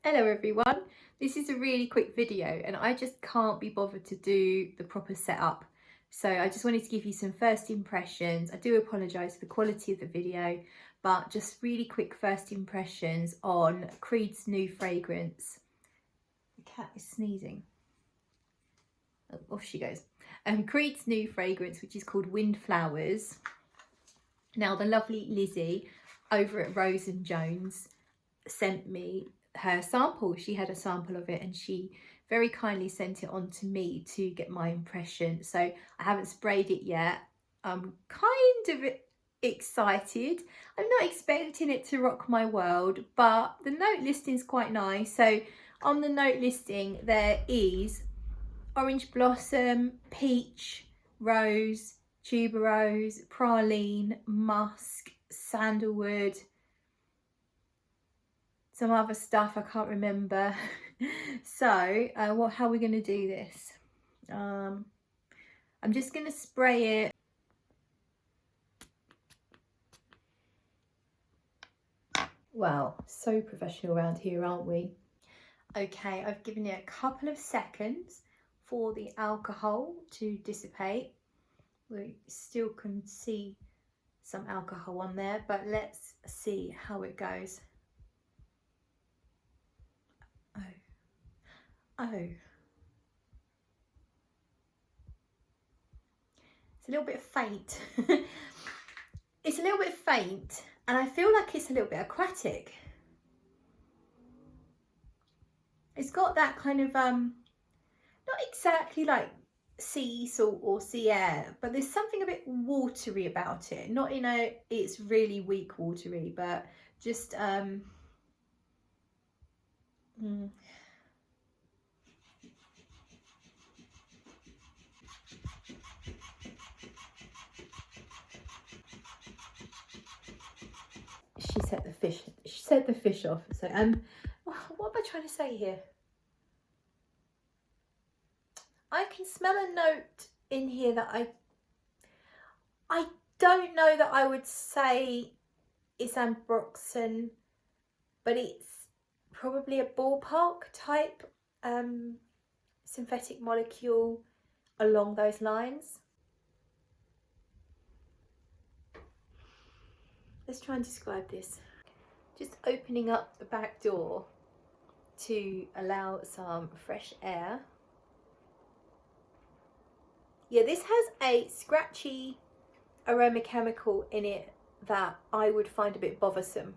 Hello everyone, this is a really quick video and I just can't be bothered to do the proper setup. So I just wanted to give you some first impressions. I do apologise for the quality of the video, but just really quick first impressions on Creed's new fragrance. The cat is sneezing. Oh, off she goes. Creed's new fragrance, which is called Windflowers. Now the lovely Lizzie over at Rose and Jones sent me her sample. She had a sample of it and she very kindly sent it on to me to get my impression. So I haven't sprayed it yet. I'm kind of excited. I'm not expecting it to rock my world, but the note listing is quite nice. So on the note listing there is orange blossom, peach, rose, tuberose, praline, musk, sandalwood, some other stuff I can't remember. So how are we going to do this? I'm just going to spray it. Wow, so professional around here, aren't we? Okay, I've given it a couple of seconds for the alcohol to dissipate. We still can see some alcohol on there, but let's see how it goes. Oh, it's a little bit faint. It's a little bit faint and I feel like it's a little bit aquatic. It's got that kind of not exactly like sea salt or sea air, but there's something a bit watery about it. Not in a it's really weak watery, but just she set the fish off. So what am I trying to say here? I can smell a note in here that I don't know that I would say it's ambroxan, but it's probably a ballpark type synthetic molecule along those lines. Let's try and describe this. Just opening up the back door to allow some fresh air. Yeah, this has a scratchy aroma chemical in it that I would find a bit bothersome.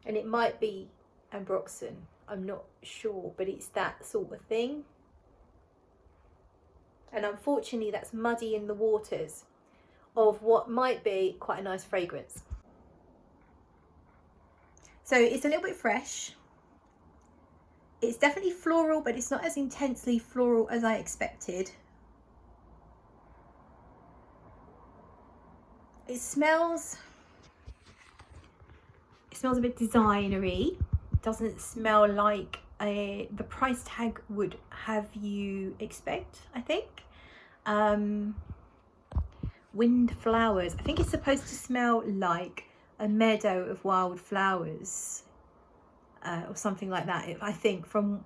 And it might be ambroxan, I'm not sure, but it's that sort of thing. And unfortunately that's muddy in the waters of what might be quite a nice fragrance. So it's a little bit fresh. It's definitely floral, but it's not as intensely floral as I expected. It smells a bit designery. It doesn't smell like the price tag would have you expect, I think. Windflowers. I think it's supposed to smell like a meadow of wild flowers. Or something like that, I think, from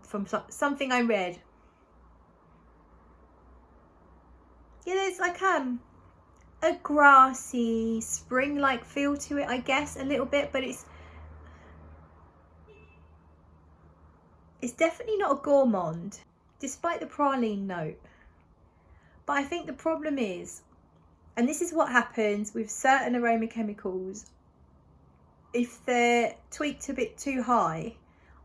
something I read. Yeah, there's like a grassy, spring-like feel to it, I guess, a little bit, but it's definitely not a gourmand, despite the praline note. But I think the problem is, and this is what happens with certain aroma chemicals, if they're tweaked a bit too high,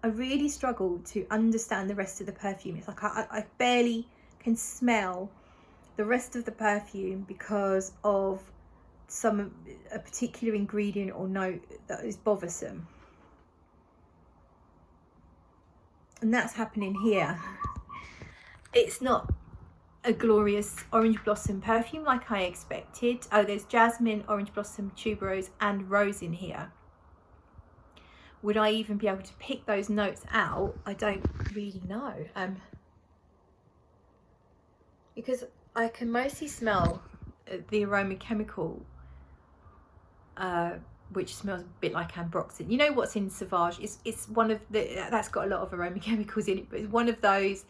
I really struggle to understand the rest of the perfume. It's like I barely can smell the rest of the perfume because of a particular ingredient or note that is bothersome. And that's happening here. It's not a glorious orange blossom perfume like I expected. Oh, there's jasmine, orange blossom, tuberose and rose in here. Would I even be able to pick those notes out? I don't really know. Because I can mostly smell the aroma chemical which smells a bit like ambroxan. You know what's in Sauvage? It's one of the, that's got a lot of aroma chemicals in it, but it's one of those,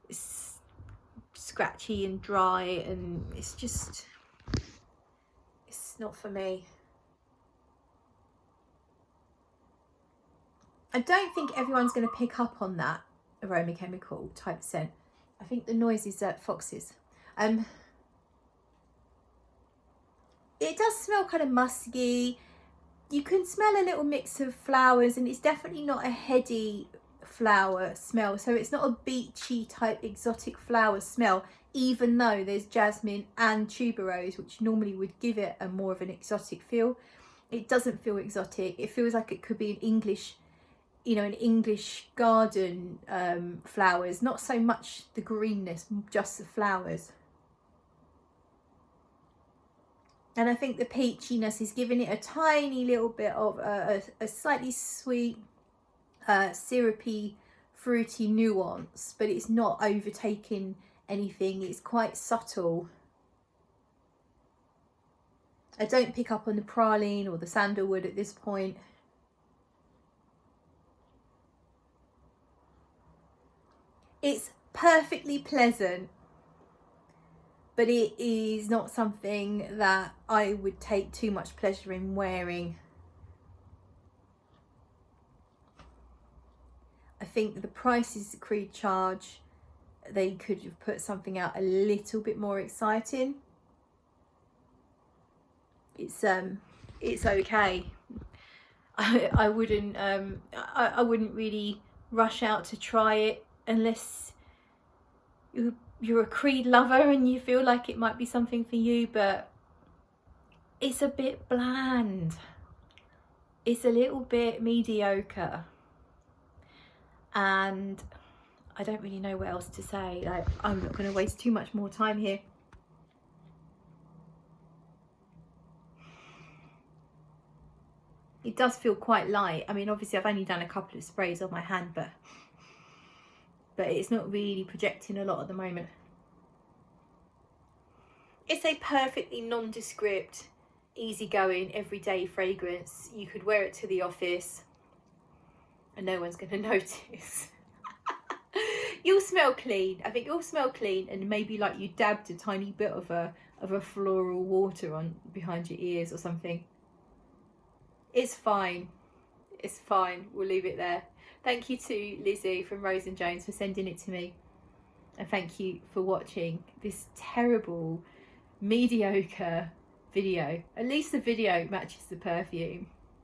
it's scratchy and dry, and it's just, it's not for me. I don't think everyone's going to pick up on that aroma chemical type scent. I think the noise is foxes. It does smell kind of musky. You can smell a little mix of flowers, and it's definitely not a heady flower smell. So it's not a beachy type exotic flower smell, even though there's jasmine and tuberose, which normally would give it a more of an exotic feel. It doesn't feel exotic. It feels like it could be an English, you know, an English garden flowers, not so much the greenness, just the flowers. And I think the peachiness is giving it a tiny little bit of a slightly sweet, syrupy, fruity nuance, but it's not overtaking anything. It's quite subtle. I don't pick up on the praline or the sandalwood at this point. It's perfectly pleasant, but it is not something that I would take too much pleasure in wearing. I think the prices the Creed charge, they could have put something out a little bit more exciting. It's okay. I wouldn't really rush out to try it unless you're a Creed lover and you feel like it might be something for you, but it's a bit bland. It's a little bit mediocre, and I don't really know what else to say. Like, I'm not going to waste too much more time here. It does feel quite light. I mean, obviously I've only done a couple of sprays on my hand, but it's not really projecting a lot at the moment. It's a perfectly nondescript, easygoing, everyday fragrance. You could wear it to the office and no one's going to notice. You'll smell clean. I think you'll smell clean, and maybe like you dabbed a tiny bit of a floral water on behind your ears or something. It's fine. It's fine. We'll leave it there. Thank you to Lizzie from Rose and Jones for sending it to me, and thank you for watching this terrible, mediocre video. At least the video matches the perfume.